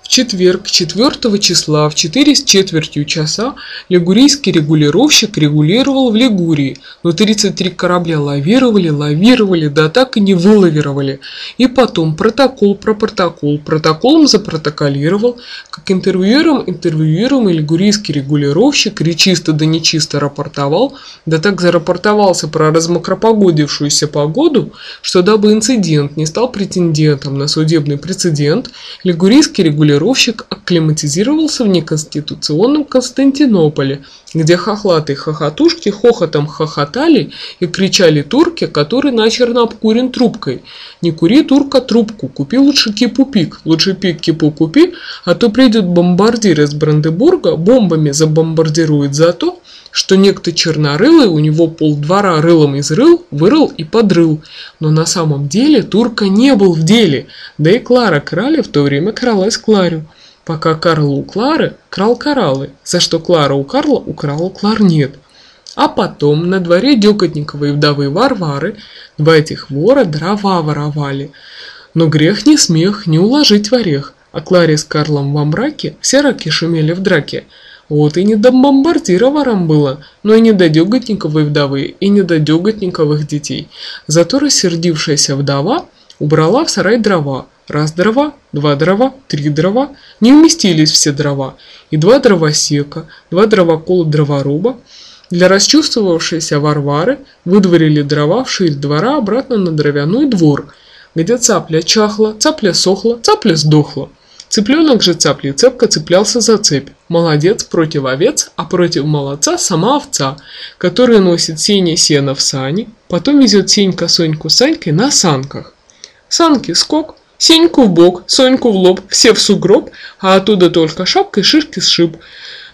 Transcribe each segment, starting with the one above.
В четверг, 4 числа, в 4 с четвертью часа лигурийский регулировщик регулировал в Лигурии, но 33 корабля лавировали, да так и не вылавировали. И потом протоколом запротоколировал, как интервьюером лигурийский регулировщик речисто да нечисто рапортовал, да так зарапортовался про размокропогодившуюся погоду, что дабы инцидент не стал претендентом на судебный прецедент, лигурийский регулировщик акклиматизировался в неконституционном Константинополе, где хохлатые-хохотушки хохотом хохотали и кричали турке, который начерно обкурен трубкой: «Не кури, турка, трубку, купи лучше кипу-пик, лучше пик кипу купи, а то придет бомбардир из Бранденбурга, бомбами забомбардирует за то, что некто чернорылый у него полдвора рылом изрыл, вырыл и подрыл». Но на самом деле турка не был в деле, да и Клара Краля в то время кралась Кларю. Пока Карл у Клары крал кораллы, за что Клара у Карла украла кларнет. А потом на дворе Дёкотниковой вдовы Варвары два этих вора дрова воровали. Но грех не смех, не уложить в орех, а Кларе с Карлом во мраке все раки шумели в драке. Вот и не до бомбардира ворам было, но и не до Дёготниковой вдовы, и не до Дёготниковых детей. Зато рассердившаяся вдова убрала в сарай дрова. Раз дрова, два дрова, три дрова. Не уместились все дрова. И два дровосека, два дровокола дроворуба. Для расчувствовавшейся Варвары выдворили дрова вширь двора обратно на дровяной двор, где цапля чахла, цапля сохла, цапля сдохла. Цыпленок же цапли цепко цеплялся за цепь. Молодец против овец, а против молодца сама овца, которая носит сено в сани, потом везет Сенька Соньку с Санькой на санках. Санки скок, Сеньку в бок, Соньку в лоб, все в сугроб, а оттуда только шапкой шишки сшиб.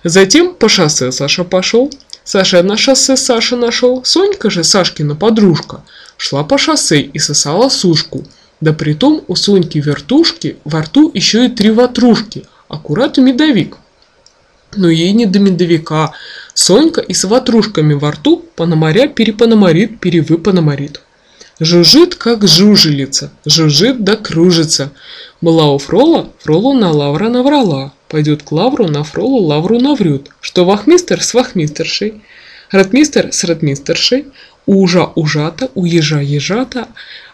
Затем по шоссе Саша пошел. Саша на шоссе Саша нашел. Сонька же, Сашкина подружка, шла по шоссе и сосала сушку. Да притом у Соньки вертушки во рту еще и 3 ватрушки, аккурат медовик. Но ей не до медовика. Сонька и с ватрушками во рту перепономарит, перевыпономарит. Жужжит, как жужелица, жужжит да кружится. Была у Фрола, Фролу на лавра наврала, пойдет к лавру, на Фролу лавру наврет, что вахмистер с вахмистершей, ротмистер с ротмистершей, у ужа ужата, у ежа ежата,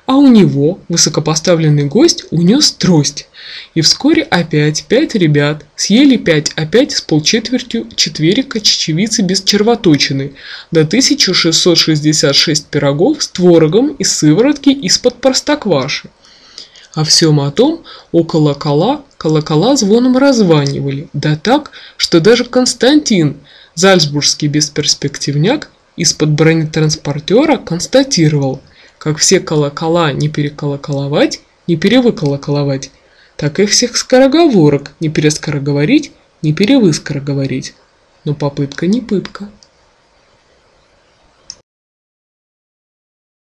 а у него высокопоставленный гость унес трость. И вскоре опять 5 ребят съели 5 опять с полчетвертью четверика чечевицы без червоточины, до 1666 пирогов с творогом и сыворотки из-под простокваши. О всем о том около колокола звоном раззванивали, да так, что даже Константин, зальцбургский бесперспективняк, из-под бронетранспортера констатировал: как все колокола не переколоколовать, не перевыколоколовать, так и всех скороговорок не перескороговорить, не перевыскороговорить. Но попытка не пытка.